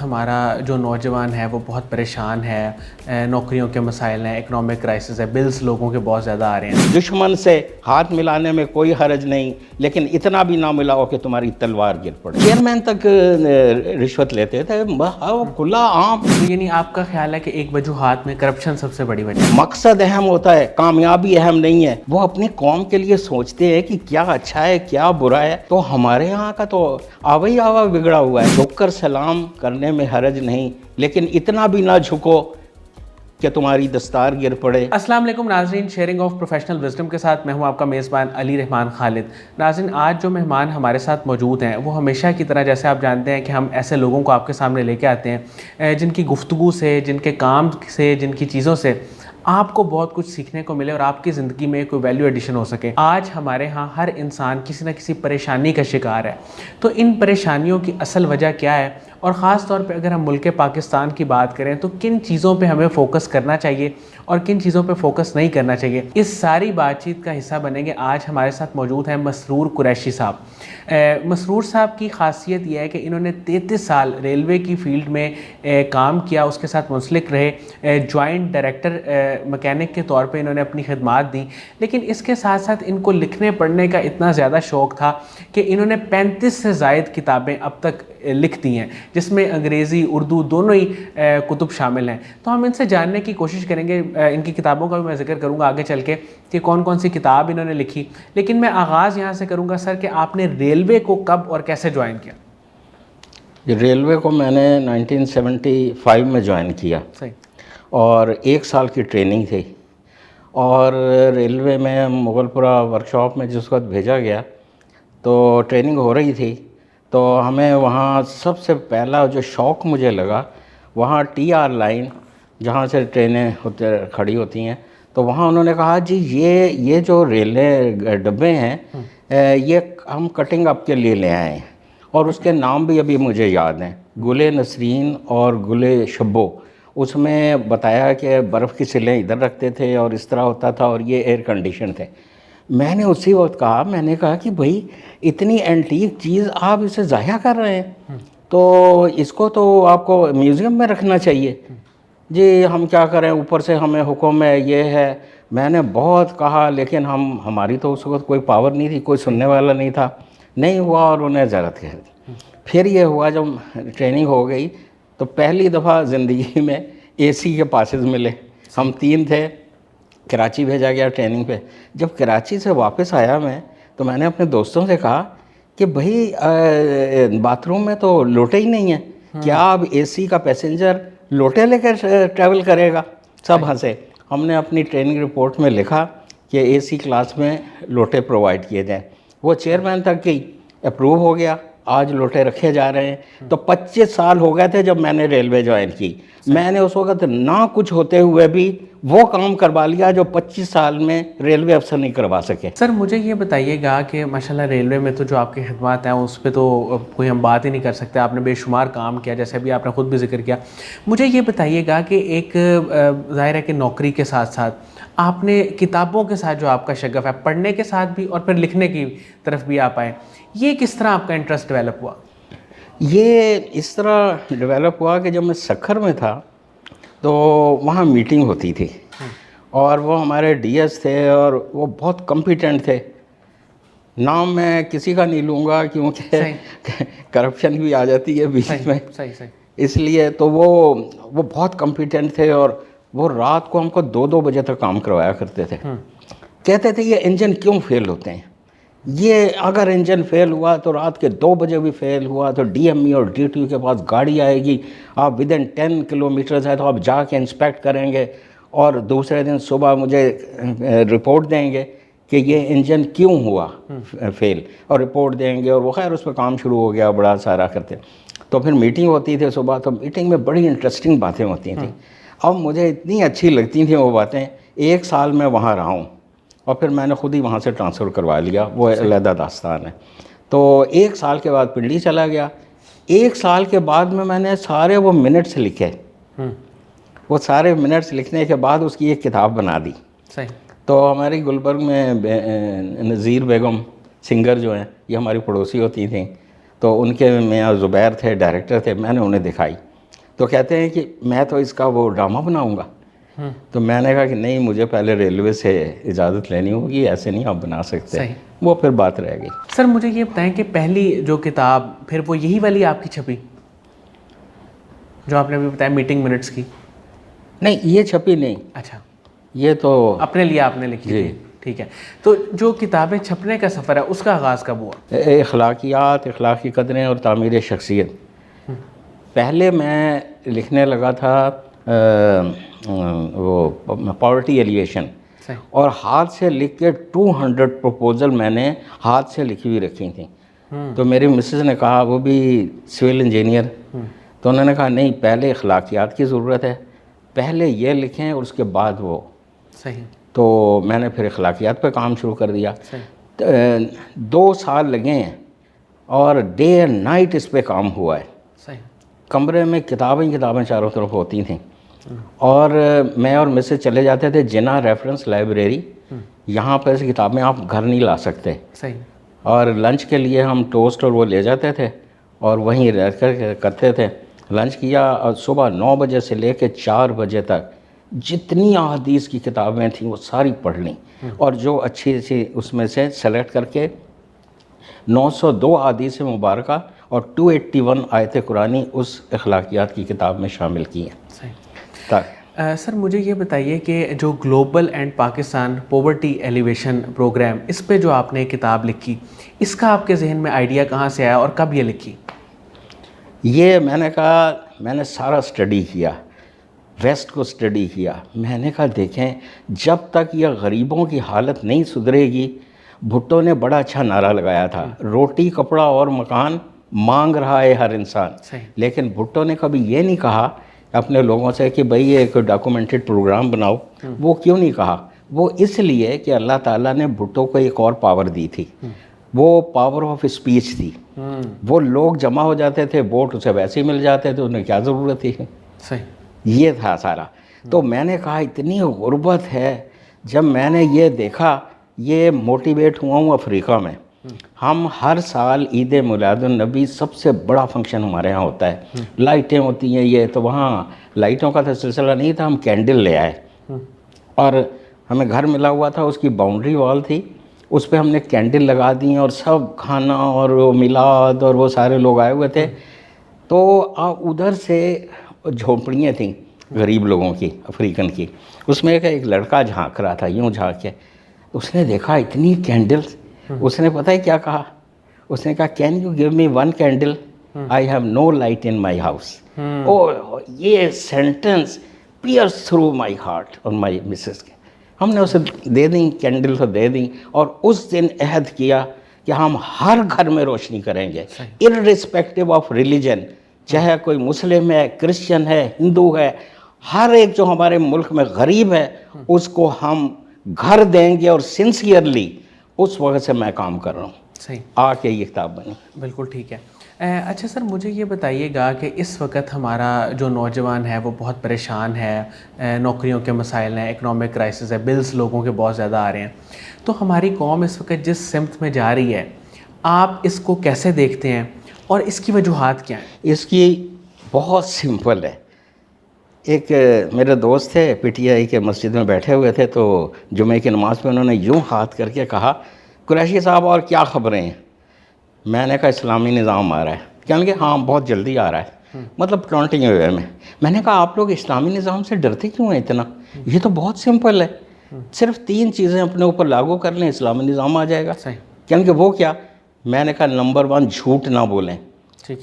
ہمارا جو نوجوان ہے وہ بہت پریشان ہے، نوکریوں کے مسائل ہیں، اکنامک کرائسس ہے، بلز لوگوں کے بہت زیادہ آ رہے ہیں۔ دشمن سے ہاتھ ملانے میں کوئی حرج نہیں، لیکن اتنا بھی نہ ملاؤ کہ تمہاری تلوار گر پڑے۔ چیئرمین تک رشوت لیتے تھے، کھلا عام۔ تو یعنی آپ کا خیال ہے کہ ایک وجوہات میں کرپشن سب سے بڑی وجہ ہے؟ مقصد اہم ہوتا ہے، کامیابی اہم نہیں ہے۔ وہ اپنی قوم کے لیے سوچتے ہیں کہ کیا اچھا ہے کیا برا ہے۔ تو ہمارے ہاں کا تو آوا ہی آوا بگڑا ہوا ہے۔ جھک کر سلام کرنے میں حرج نہیں، لیکن اتنا بھی نہ جھکو کہ تمہاری دستار گر پڑے۔ السلام علیکم ناظرین، شیئرنگ آف پروفیشنل وزڈم کے ساتھ میں ہوں آپ کا میزبان علی رحمان خالد۔ ناظرین، آج جو مہمان ہمارے ساتھ موجود ہیں وہ ہمیشہ کی طرح، جیسے آپ جانتے ہیں کہ ہم ایسے لوگوں کو آپ کے سامنے لے کے آتے ہیں جن کی گفتگو سے، جن کے کام سے، جن کی چیزوں سے آپ کو بہت کچھ سیکھنے کو ملے اور آپ کی زندگی میں کوئی ویلیو ایڈیشن ہو سکے۔ آج ہمارے ہاں ہر انسان کسی نہ کسی پریشانی کا شکار ہے، تو ان پریشانیوں کی اصل وجہ کیا ہے، اور خاص طور پہ اگر ہم ملک پاکستان کی بات کریں تو کن چیزوں پہ ہمیں فوکس کرنا چاہیے اور کن چیزوں پہ فوکس نہیں کرنا چاہیے، اس ساری بات چیت کا حصہ بنیں گے۔ آج ہمارے ساتھ موجود ہیں مسرور قریشی صاحب۔ مسرور صاحب کی خاصیت یہ ہے کہ انہوں نے 33 سال ریلوے کی فیلڈ میں کام کیا، اس کے ساتھ منسلک رہے، جوائنٹ ڈائریکٹر مکینک کے طور پہ انہوں نے اپنی خدمات دیں، لیکن اس کے ساتھ ساتھ ان کو لکھنے پڑھنے کا اتنا زیادہ شوق تھا کہ انہوں نے 35 سے زائد کتابیں اب تک لکھ دی ہیں، جس میں انگریزی اردو دونوں ہی کتب شامل ہیں۔ تو ہم ان سے جاننے کی کوشش کریں گے، ان کی کتابوں کا بھی میں ذکر کروں گا آگے چل کے کہ کون کون سی کتاب انہوں نے لکھی، لیکن میں آغاز یہاں سے کروں گا سر کہ آپ نے ریلوے کو کب اور کیسے جوائن کیا؟ ریلوے کو میں نے 1975 میں جوائن کیا، صحیح، اور 1 سال کی ٹریننگ تھی، اور ریلوے میں مغل پورہ ورکشاپ میں جس وقت بھیجا گیا تو ٹریننگ ہو رہی تھی، تو ہمیں وہاں سب سے پہلا جو شوق مجھے لگا، وہاں ٹی آر لائن جہاں سے ٹرینیں کھڑی ہوتی ہیں، تو وہاں انہوں نے کہا جی یہ جو ریلیں ڈبے ہیں یہ ہم کٹنگ اپ کے لیے لے آئے ہیں، اور اس کے نام بھی ابھی مجھے یاد ہیں، گلے نسرین اور گلے شبو۔ اس میں بتایا کہ برف کی سلیں ادھر رکھتے تھے اور اس طرح ہوتا تھا، اور یہ ایئر کنڈیشن تھے۔ میں نے اسی وقت میں نے کہا کہ بھئی اتنی اینٹیک چیز آپ اسے ضائع کر رہے ہیں، تو اس کو تو آپ کو میوزیم میں رکھنا چاہیے۔ جی ہم کیا کریں، اوپر سے ہمیں حکم ہے، یہ ہے۔ میں نے بہت کہا، لیکن ہماری تو اس وقت کوئی پاور نہیں تھی، کوئی سننے والا نہیں تھا، نہیں ہوا، اور انہیں زیارت کر دی۔ پھر یہ ہوا جب ٹریننگ ہو گئی تو پہلی دفعہ زندگی میں اے سی کے پاسز ملے۔ ہم 3 تھے، کراچی بھیجا گیا ٹریننگ پہ۔ جب کراچی سے واپس آیا میں، تو میں نے اپنے دوستوں سے کہا کہ بھئی باتھ روم میں تو لوٹے ہی نہیں ہیں، کیا اب اے سی کا پیسنجر لوٹے لے کر ٹریول کرے گا؟ سب ہنسے۔ ہم نے اپنی ٹریننگ رپورٹ میں لکھا کہ اے سی کلاس میں لوٹے پرووائڈ کیے جائیں۔ وہ چیئرمین تک گئی، اپروو ہو گیا، آج لوٹے رکھے جا رہے ہیں۔ تو 25 سال ہو گئے تھے جب میں نے ریلوے جوائن کی۔ میں نے اس وقت نہ کچھ ہوتے ہوئے بھی وہ کام کروا لیا جو 25 سال میں ریلوے افسر نہیں کروا سکے۔ سر مجھے یہ بتائیے گا کہ ماشاءاللہ ریلوے میں تو جو آپ کی خدمات ہیں اس پہ تو کوئی ہم بات ہی نہیں کر سکتے، آپ نے بے شمار کام کیا، جیسے ابھی آپ نے خود بھی ذکر کیا۔ مجھے یہ بتائیے گا کہ ایک ظاہر ہے کہ نوکری کے ساتھ ساتھ آپ نے کتابوں کے ساتھ جو آپ کا شغف ہے، پڑھنے کے ساتھ بھی اور پھر لکھنے کی طرف بھی آپ آئے، یہ کس طرح آپ کا انٹرسٹ ڈیولپ ہوا؟ یہ اس طرح ڈیولپ ہوا کہ جب میں سکھر میں تھا تو وہاں میٹنگ ہوتی تھی، اور وہ ہمارے ڈی ایس تھے اور وہ بہت کمپیٹنٹ تھے۔ نام میں کسی کا نہیں لوں گا کیونکہ کرپشن بھی آ جاتی ہے بیچ میں، اس لیے تو وہ بہت کمپیٹنٹ تھے، اور وہ رات کو ہم کو 2 بجے تک کام کروایا کرتے تھے۔ کہتے تھے یہ انجن کیوں فیل ہوتے ہیں، یہ اگر انجن فیل ہوا تو رات کے 2 بجے بھی فیل ہوا تو ڈی ایم ای اور ڈی ٹی او کے پاس گاڑی آئے گی، آپ ودن 10 کلومیٹرز ہے تو آپ جا کے انسپیکٹ کریں گے، اور دوسرے دن صبح مجھے رپورٹ دیں گے کہ یہ انجن کیوں ہوا فیل، اور رپورٹ دیں گے، اور وہ خیر اس پہ کام شروع ہو گیا، بڑا سارا کرتے۔ تو پھر میٹنگ ہوتی تھی صبح، تو میٹنگ میں بڑی انٹرسٹنگ باتیں ہوتی تھیں، اب مجھے اتنی اچھی لگتی تھیں وہ باتیں۔ 1 سال میں وہاں رہا ہوں، اور پھر میں نے خود ہی وہاں سے ٹرانسفر کروا لیا، وہ علیحدہ داستان ہے۔ تو 1 سال کے بعد پنڈی چلا گیا۔ 1 سال کے بعد میں نے سارے وہ منٹس لکھے، وہ سارے منٹس لکھنے کے بعد اس کی ایک کتاب بنا دی۔ تو ہماری گلبرگ میں نذیر بیگم سنگر جو ہیں، یہ ہماری پڑوسی ہوتی تھیں، تو ان کے میاں زبیر تھے، ڈائریکٹر تھے، میں نے انہیں دکھائی، تو کہتے ہیں کہ میں تو اس کا وہ ڈرامہ بناؤں گا. تو میں نے کہا کہ نہیں, مجھے پہلے ریلوے سے اجازت لینی ہوگی, ایسے نہیں آپ بنا سکتے. صحیح. وہ پھر بات رہ گئی. سر مجھے یہ بتائیں کہ پہلی جو کتاب پھر وہ یہی والی آپ کی چھپی جو آپ نے ابھی بتایا میٹنگ منٹس کی؟ نہیں, یہ چھپی نہیں. اچھا, یہ تو اپنے لیے آپ نے لکھی تھی. ٹھیک ہے. تو جو کتابیں چھپنے کا سفر ہے اس کا آغاز کب ہوا؟ اخلاقیات, اخلاقی قدریں اور تعمیر شخصیت. پہلے میں لکھنے لگا تھا وہ پاورٹی ایلیویشن, اور ہاتھ سے لکھ کے 200 پروپوزل میں نے ہاتھ سے لکھی ہوئی رکھی تھیں. تو میری مسز نے کہا, وہ بھی سول انجینئر, تو انہوں نے کہا نہیں, پہلے اخلاقیات کی ضرورت ہے, پہلے یہ لکھیں اور اس کے بعد وہ. صحیح. تو میں نے پھر اخلاقیات پہ کام شروع کر دیا. 2 سال لگے ہیں اور ڈے اینڈ نائٹ اس پہ کام ہوا ہے. صحیح. کمرے میں کتابیں چاروں طرف ہوتی تھیں, اور میں اور مسز چلے جاتے تھے جنا ریفرنس لائبریری. یہاں پہ سے کتابیں آپ گھر نہیں لا سکتے. صحیح. اور لنچ کے لیے ہم ٹوسٹ اور وہ لے جاتے تھے اور وہیں رہ کر کرتے تھے. لنچ کیا اور صبح 9 بجے سے لے کے 4 بجے تک جتنی احادیث کی کتابیں تھیں وہ ساری پڑھ لیں, اور جو اچھی اس میں سے سلیکٹ کر کے 902 احادیث مبارکہ اور 281 آیت قرآنی اس اخلاقیات کی کتاب میں شامل کی ہیں. صحیح. سر مجھے یہ بتائیے کہ جو global and Pakistan poverty alleviation programme, اس پہ جو آپ نے کتاب لکھی, اس کا آپ کے ذہن میں آئیڈیا کہاں سے آیا اور کب یہ لکھی؟ یہ میں نے کہا, میں نے سارا اسٹڈی کیا, ویسٹ کو اسٹڈی کیا. میں نے کہا دیکھیں, جب تک یہ غریبوں کی حالت نہیں سدھرے گی. بھٹو نے بڑا اچھا نعرہ لگایا تھا, روٹی کپڑا اور مکان مانگ رہا ہے ہر انسان. لیکن بھٹو نے کبھی یہ نہیں کہا اپنے لوگوں سے کہ بھئی یہ ایک ڈاکومنٹڈ پروگرام بناؤ. وہ کیوں نہیں کہا؟ وہ اس لیے کہ اللہ تعالیٰ نے بھٹو کو ایک اور پاور دی تھی, وہ پاور آف اسپیچ تھی. وہ لوگ جمع ہو جاتے تھے, ووٹ اسے ویسے ہی مل جاتے تھے, انہیں کیا ضرورت تھی. صحیح. یہ تھا سارا. تو میں نے کہا اتنی غربت ہے. جب میں نے یہ دیکھا, یہ موٹیویٹ ہوا ہوں افریقہ میں. ہم ہر سال عید میلاد النبی سب سے بڑا فنکشن ہمارے ہاں ہوتا ہے, لائٹیں ہوتی ہیں. یہ تو وہاں لائٹوں کا تو سلسلہ نہیں تھا, ہم کینڈل لے آئے, اور ہمیں گھر ملا ہوا تھا, اس کی باؤنڈری وال تھی, اس پہ ہم نے کینڈل لگا دی, اور سب کھانا اور وہ میلاد اور وہ سارے لوگ آئے ہوئے تھے. تو ادھر سے جھونپڑیاں تھیں غریب لوگوں کی, افریقن کی. اس میں ایک لڑکا جھانک رہا تھا, یوں جھانک کے. اس نے دیکھا اتنی کینڈلز. اس نے پتہ ہے کیا کہا؟ اس نے کہا can you give me 1 candle, I have no light in my house. یہ sentence pierce through my heart اور مائی مسز کے. ہم نے اسے دے دیں کینڈل, تو دے دیں, اور اس دن عہد کیا کہ ہم ہر گھر میں روشنی کریں گے, اررسپیکٹو آف ریلیجن. چاہے کوئی مسلم ہے, کرسچن ہے, ہندو ہے, ہر ایک جو ہمارے ملک میں غریب ہے اس کو ہم گھر دیں گے. اور سنسیئرلی اس وقت سے میں کام کر رہا ہوں. صحیح. آ کے یہ کتاب بنی. بالکل ٹھیک ہے. اچھا سر مجھے یہ بتائیے گا کہ اس وقت ہمارا جو نوجوان ہے وہ بہت پریشان ہے, نوکریوں کے مسائل ہیں, اکنامک کرائسس ہے, بلز لوگوں کے بہت زیادہ آ رہے ہیں. تو ہماری قوم اس وقت جس سمت میں جا رہی ہے, آپ اس کو کیسے دیکھتے ہیں اور اس کی وجوہات کیا ہیں؟ اس کی بہت سمپل ہے. ایک میرے دوست تھے پی ٹی آئی کے مسجد میں بیٹھے ہوئے تھے, تو جمعے کی نماز میں انہوں نے یوں ہاتھ کر کے کہا, قریشی صاحب اور کیا خبریں ہیں؟ میں نے کہا اسلامی نظام آ رہا ہے. کہنے کہ ہاں بہت جلدی آ رہا ہے, مطلب ٹونٹنگ وے میں. میں نے کہا آپ لوگ اسلامی نظام سے ڈرتے کیوں ہیں اتنا؟ یہ تو بہت سمپل ہے, صرف 3 چیزیں اپنے اوپر لاگو کر لیں, اسلامی نظام آ جائے گا. کہنے کہ وہ کیا؟ میں نے کہا نمبر 1 جھوٹ نہ بولیں.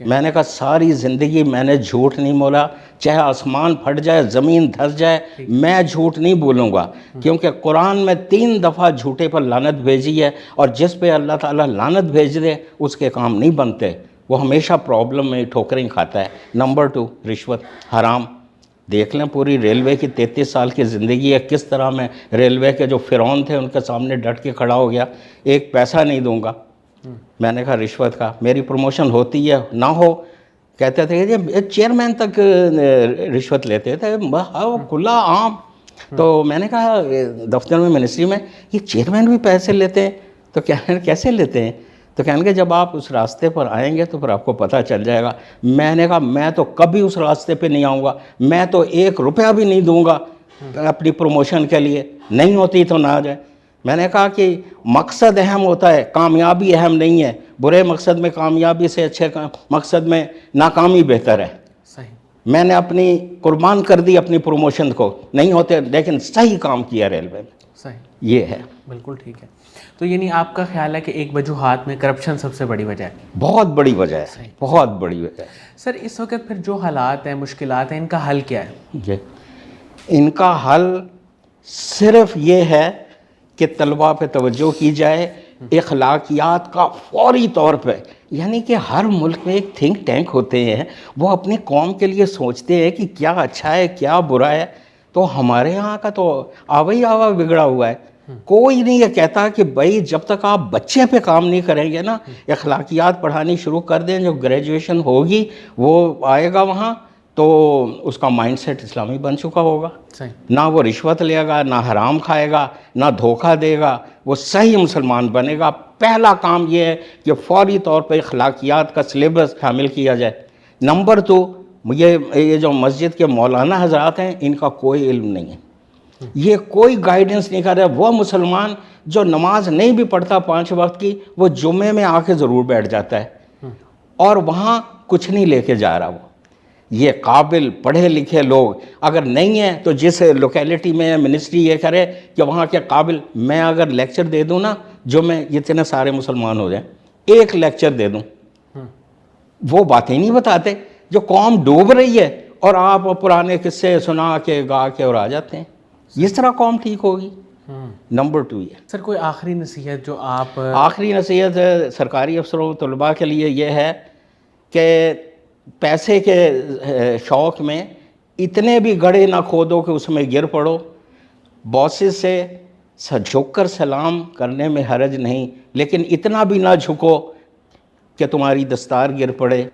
میں نے کہا ساری زندگی میں نے جھوٹ نہیں بولا, چاہے آسمان پھٹ جائے, زمین دھس جائے, میں جھوٹ نہیں بولوں گا. کیونکہ قرآن میں 3 دفعہ جھوٹے پر لعنت بھیجی ہے, اور جس پہ اللہ تعالیٰ لعنت بھیج دے اس کے کام نہیں بنتے, وہ ہمیشہ پرابلم میں ٹھوکریں کھاتا ہے. نمبر 2 رشوت حرام. دیکھ لیں پوری ریلوے کی 33 سال کی زندگی ہے, کس طرح میں ریلوے کے جو فرعون تھے ان کے سامنے ڈٹ کے کھڑا ہو گیا, ایک پیسہ نہیں دوں گا. میں نے کہا رشوت کا, میری پروموشن ہوتی ہے نہ ہو, کہتے تھے کہ چیئرمین تک رشوت لیتے تھے, کھلا عام. تو میں نے کہا دفتر میں منسٹری میں یہ چیئرمین بھی پیسے لیتے ہیں؟ تو کیسے لیتے ہیں؟ تو کہنے کہ جب آپ اس راستے پر آئیں گے تو پھر آپ کو پتہ چل جائے گا. میں نے کہا میں تو کبھی اس راستے پہ نہیں آؤں گا, میں تو 1 روپیہ بھی نہیں دوں گا اپنی پروموشن کے لیے, نہیں ہوتی تو نہ آ جائے. میں نے کہا کہ مقصد اہم ہوتا ہے, کامیابی اہم نہیں ہے. برے مقصد میں کامیابی سے اچھے مقصد میں ناکامی بہتر ہے. صحیح. میں نے اپنی قربان کر دی اپنی پروموشن کو, نہیں ہوتے, لیکن صحیح کام کیا ریلوے میں. صحیح. یہ ہے. بالکل ٹھیک ہے. تو یعنی آپ کا خیال ہے کہ ایک وجوہات میں کرپشن سب سے بڑی وجہ ہے؟ بہت بڑی وجہ ہے, بہت بڑی وجہ ہے. سر اس وقت پھر جو حالات ہیں, مشکلات ہیں, ان کا حل کیا ہے؟ جی, ان کا حل صرف یہ ہے کہ طلباء پہ توجہ کی جائے, اخلاقیات کا فوری طور پہ. یعنی کہ ہر ملک میں ایک تھنک ٹینک ہوتے ہیں, وہ اپنی قوم کے لیے سوچتے ہیں کہ کیا اچھا ہے کیا برا ہے. تو ہمارے یہاں کا تو آوا ہی آوا بگڑا ہوا ہے. کوئی نہیں یہ کہتا کہ بھائی جب تک آپ بچے پہ کام نہیں کریں گے نا, اخلاقیات پڑھانی شروع کر دیں, جو گریجویشن ہوگی وہ آئے گا وہاں تو اس کا مائنڈ سیٹ اسلامی بن چکا ہوگا. نہ وہ رشوت لے گا, نہ حرام کھائے گا, نہ دھوکہ دے گا, وہ صحیح مسلمان بنے گا. پہلا کام یہ ہے کہ فوری طور پہ اخلاقیات کا سلیبس شامل کیا جائے. نمبر 2, یہ جو مسجد کے مولانا حضرات ہیں ان کا کوئی علم نہیں ہے, یہ کوئی گائیڈنس نہیں کر رہا. وہ مسلمان جو نماز نہیں بھی پڑھتا 5 وقت کی, وہ جمعے میں آ کے ضرور بیٹھ جاتا ہے اور وہاں کچھ نہیں لے کے جا رہا. وہ یہ قابل پڑھے لکھے لوگ اگر نہیں ہیں تو جس لوکیلٹی میں منسٹری یہ کرے کہ وہاں کے قابل, میں اگر لیکچر دے دوں نا جو میں اتنے سارے مسلمان ہو جائیں, ایک لیکچر دے دوں, وہ باتیں نہیں بتاتے. جو قوم ڈوب رہی ہے اور آپ پرانے قصے سنا کے گا کے اور آ جاتے ہیں, اس طرح قوم ٹھیک ہوگی. نمبر 2 یہ. سر کوئی آخری نصیحت جو آپ؟ آخری نصیحت سرکاری افسروں طلباء کے لیے یہ ہے کہ پیسے کے شوق میں اتنے بھی گڑھے نہ کھودو کہ اس میں گر پڑو. باسز سے جھک کر سلام کرنے میں حرج نہیں, لیکن اتنا بھی نہ جھکو کہ تمہاری دستار گر پڑے.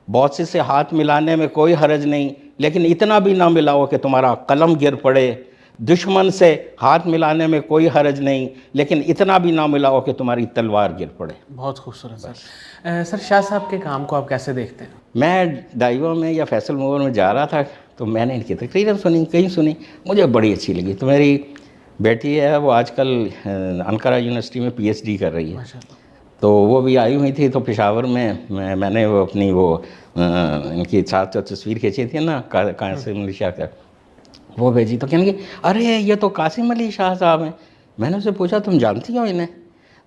باسز سے ہاتھ ملانے میں کوئی حرج نہیں, لیکن اتنا بھی نہ ملاؤ کہ تمہارا قلم گر پڑے. دشمن سے ہاتھ ملانے میں کوئی حرج نہیں, لیکن اتنا بھی نہ ملاؤ کہ تمہاری تلوار گر پڑے. بہت خوبصورت سر. سر شاہ صاحب کے کام کو آپ کیسے دیکھتے ہیں؟ میں ڈائیوا میں یا فیصل موور میں جا رہا تھا تو میں نے ان کی تقریر سنی, کہیں سنی, مجھے بڑی اچھی لگی. تو میری بیٹی ہے وہ آج کل انقرہ یونیورسٹی میں PhD کر رہی ہے, تو وہ بھی آئی ہوئی تھی. تو پشاور میں نے وہ اپنی وہ ان کی ساتھ جو تصویر کھینچی تھی نا قاسم علی شاہ کا, وہ بھیجی. تو کہنے کہ ارے یہ تو قاسم علی شاہ صاحب ہیں. میں نے اسے پوچھا تم جانتی ہو انہیں؟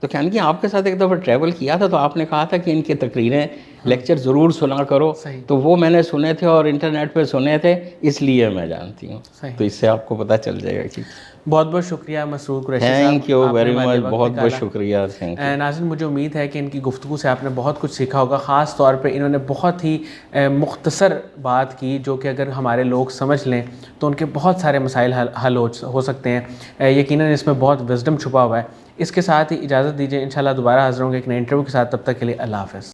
تو کہنے کہ آپ کے ساتھ ایک دفعہ ٹریول کیا تھا تو آپ نے کہا تھا کہ ان کی تقریریں لیکچر ضرور سنا کرو. تو وہ میں نے سنے تھے اور انٹرنیٹ پہ سنے تھے, اس لیے میں جانتی ہوں. تو اس سے آپ کو پتہ چل جائے گا. کہ بہت بہت شکریہ مسعود قریشی صاحب. تھینک یو ویری مچ, بہت بہت شکریہ. ناظرین مجھے امید ہے کہ ان کی گفتگو سے آپ نے بہت کچھ سیکھا ہوگا. خاص طور پہ انہوں نے بہت ہی مختصر بات کی جو کہ اگر ہمارے لوگ سمجھ لیں تو ان کے بہت سارے مسائل حل ہو سکتے ہیں. یقیناً اس میں بہت وزڈم چھپا ہوا ہے. اس کے ساتھ ہی اجازت دیجیے, انشاءاللہ دوبارہ حاضر ہوں گے ایک نئے انٹرویو کے ساتھ. تب تک کے لیے اللہ حافظ.